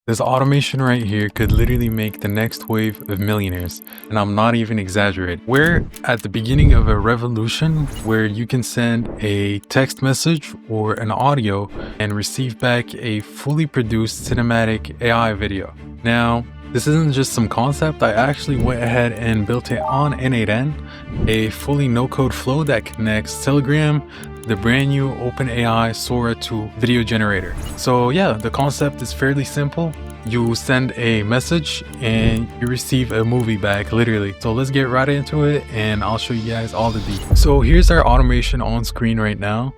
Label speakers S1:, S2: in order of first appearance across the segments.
S1: This automation right here could literally make the next wave of millionaires, and I'm not even exaggerating. We're at the beginning of a revolution where you can send a text message or an audio and receive back a fully produced cinematic AI video. Now, this isn't just some concept. I actually went ahead and built it on N8N, a fully no-code flow that connects Telegram, the brand new OpenAI Sora 2 video generator. So yeah, the concept is fairly simple. You send a message and you receive a movie back, literally. So let's get right into it and I'll show you guys all the details. So here's our automation on screen right now.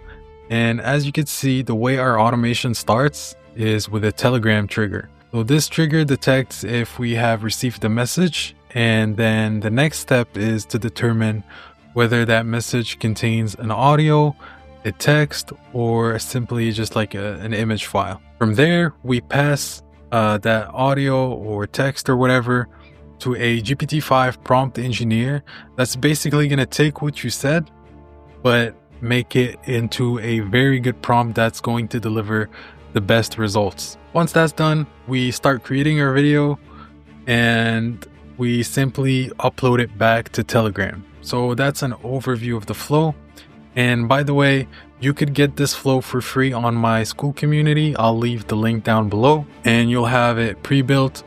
S1: And as you can see, the way our automation starts is with a Telegram trigger. So this trigger detects if we have received a message, and then the next step is to determine whether that message contains an audio, a text, or simply just like an image file. From there, we pass that audio or text or whatever to a GPT-5 prompt engineer that's basically going to take what you said, but make it into a very good prompt that's going to deliver the best results. Once that's done, we start creating our video and we simply upload it back to Telegram. So that's an overview of the flow. And by the way, you could get this flow for free on my school community. I'll leave the link down below and you'll have it pre-built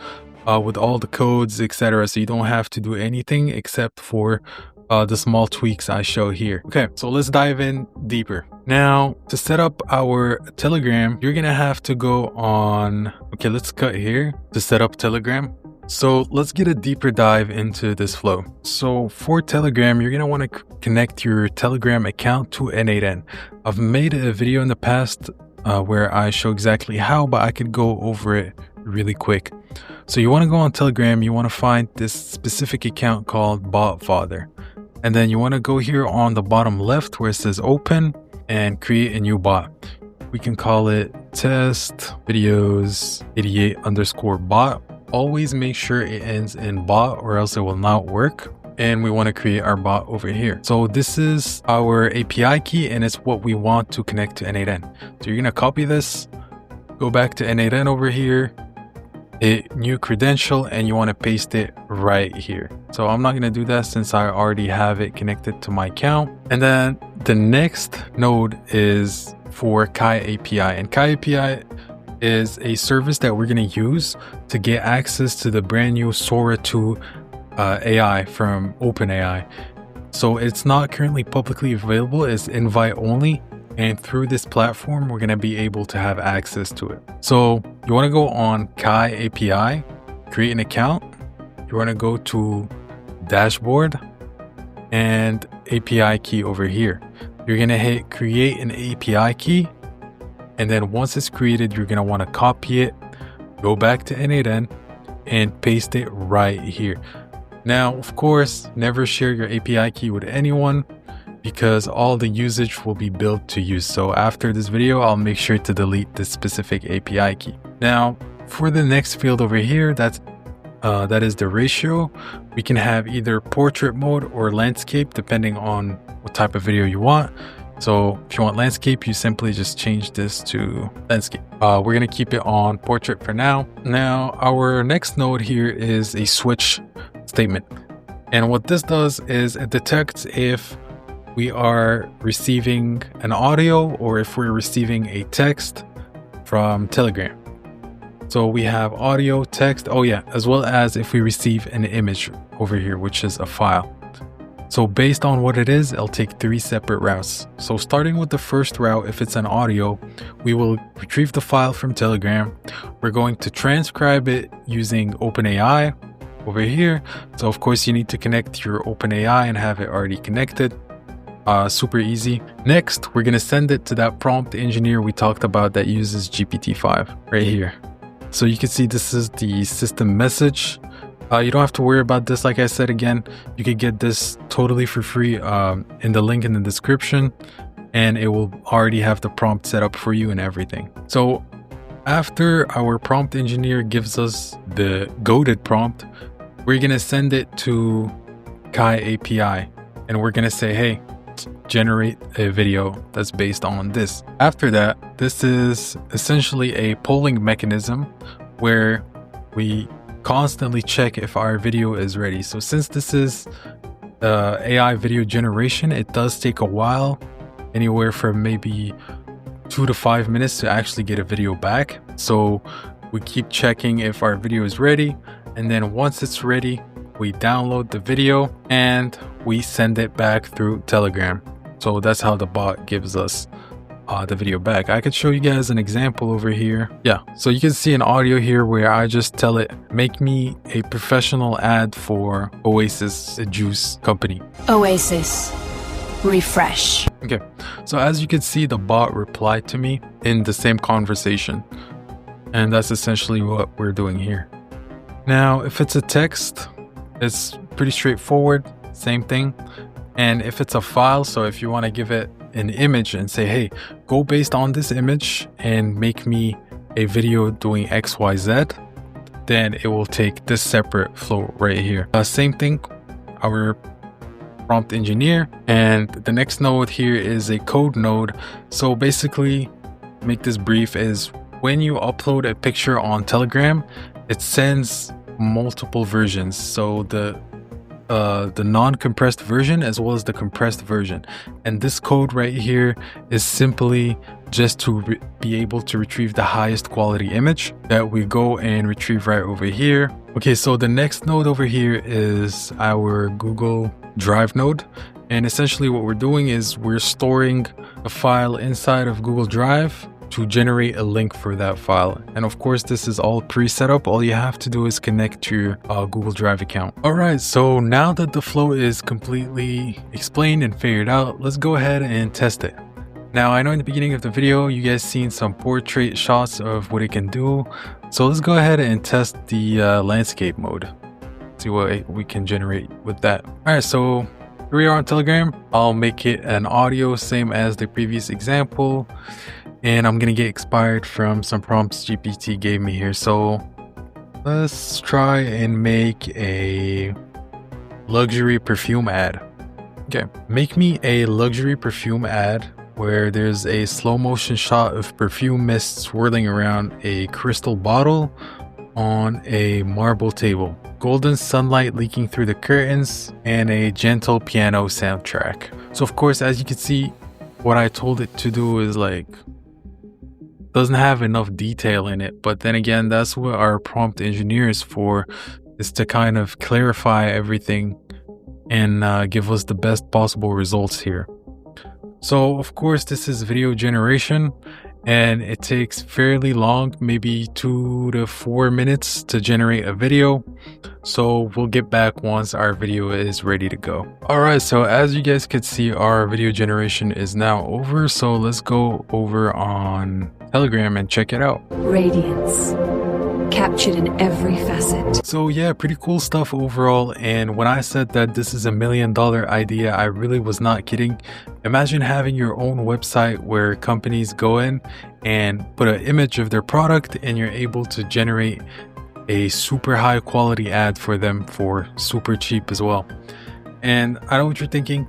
S1: with all the codes, etc. So you don't have to do anything except for the small tweaks I show here. Okay, so let's dive in deeper. Now, to set up our Telegram, you're gonna have to go on, okay, let's cut here to set up Telegram. So let's get a deeper dive into this flow. So for Telegram, you're gonna wanna connect your Telegram account to N8N. I've made a video in the past where I show exactly how, but I could go over it really quick. So you wanna go on Telegram, you wanna find this specific account called BotFather. And then you wanna go here on the bottom left where it says open and create a new bot. We can call it test videos 88_bot. Always make sure it ends in bot or else it will not work. And we want to create our bot over here. So this is our API key and it's what we want to connect to N8N. So you're going to copy this, go back to N8N over here, hit new credential, and you want to paste it right here. So I'm not going to do that since I already have it connected to my account. And then the next node is for Kai API, and Kai API is a service that we're going to use to get access to the brand new Sora 2 AI from OpenAI. So it's not currently publicly available, it's invite only. And through this platform, we're going to be able to have access to it. So you want to go on Kai API, create an account. You want to go to dashboard and API key over here. You're going to hit create an API key. And then once it's created, you're going to want to copy it, go back to N8N and paste it right here. Now, of course, never share your API key with anyone, because all the usage will be built to you. So after this video, I'll make sure to delete this specific API key. Now, for the next field over here, that is the ratio. We can have either portrait mode or landscape, depending on what type of video you want. So if you want landscape, you simply just change this to landscape. We're gonna keep it on portrait for now. Now, our next node here is a switch statement. And what this does is it detects if we are receiving an audio or if we're receiving a text from Telegram. So we have audio, text, oh yeah, as well as if we receive an image over here, which is a file. So based on what it is, it'll take 3 separate routes. So starting with the first route, if it's an audio, we will retrieve the file from Telegram. We're going to transcribe it using OpenAI over here. So of course you need to connect your OpenAI and have it already connected. Super easy. Next, we're going to send it to that prompt engineer we talked about that uses GPT-5 right here. So you can see this is the system message. You don't have to worry about this. Like I said, again, you could get this totally for free in the link in the description, and it will already have the prompt set up for you and everything. So after our prompt engineer gives us the goated prompt, we're going to send it to Kai API and we're going to say, hey, generate a video that's based on this. After that, this is essentially a polling mechanism where we constantly check if our video is ready. So since this is AI video generation, it does take a while, anywhere from maybe 2 to 5 minutes to actually get a video back. So we keep checking if our video is ready, and then once it's ready, we download the video and we send it back through Telegram. So that's how the bot gives us the video back. I could show you guys an example over here. Yeah, so you can see an audio here where I just tell it, make me a professional ad for Oasis, a juice company.
S2: Oasis. Refresh.
S1: Okay, so as you can see, the bot replied to me in the same conversation. And that's essentially what we're doing here. Now, if it's a text, it's pretty straightforward, same thing. And if it's a file, so if you want to give it an image and say, hey, go based on this image and make me a video doing XYZ, then it will take this separate flow right here. Same thing, our prompt engineer. And the next node here is a code node. So basically, make this brief, is when you upload a picture on Telegram, it sends multiple versions. So the non-compressed version as well as the compressed version, and this code right here is simply just to be able to retrieve the highest quality image that we go and retrieve right over here. Okay, so the next node over here is our Google Drive node, and essentially what we're doing is we're storing a file inside of Google Drive to generate a link for that file. And of course, this is all pre-set up. All you have to do is connect to your Google Drive account. All right, so now that the flow is completely explained and figured out, let's go ahead and test it. Now, I know in the beginning of the video, you guys seen some portrait shots of what it can do. So let's go ahead and test the landscape mode. See what we can generate with that. All right, so here we are on Telegram. I'll make it an audio, same as the previous example. And I'm gonna get expired from some prompts GPT gave me here. So let's try and make a luxury perfume ad. Okay, make me a luxury perfume ad where there's a slow motion shot of perfume mist swirling around a crystal bottle on a marble table, golden sunlight leaking through the curtains, and a gentle piano soundtrack. So of course, as you can see, what I told it to do is like, doesn't have enough detail in it, but then again, that's what our prompt engineer is for, is to kind of clarify everything and give us the best possible results here. So of course, this is video generation and it takes fairly long, maybe 2 to 4 minutes to generate a video. So we'll get back once our video is ready to go. All right, so as you guys could see, our video generation is now over. So let's go over on Telegram and check it out.
S2: Radiance. Captured in every facet.
S1: So yeah, pretty cool stuff overall. And when I said that this is $1 million idea, I really was not kidding. Imagine having your own website where companies go in and put an image of their product and you're able to generate a super high quality ad for them for super cheap as well. And I know what you're thinking.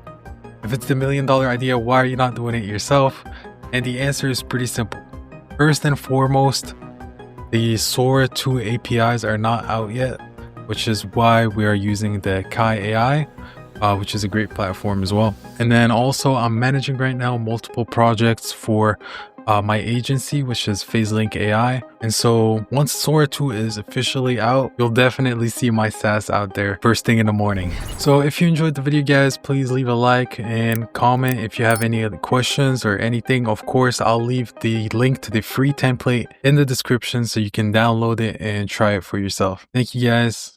S1: If it's the $1 million idea, why are you not doing it yourself? And the answer is pretty simple. First and foremost, the Sora 2 APIs are not out yet, which is why we are using the Kai AI, which is a great platform as well. And then also I'm managing right now multiple projects for my agency, which is PhaseLink AI. And so once Sora 2 is officially out, you'll definitely see my SaaS out there first thing in the morning. So if you enjoyed the video, guys, please leave a like and comment if you have any other questions or anything. Of course, I'll leave the link to the free template in the description so you can download it and try it for yourself. Thank you, guys.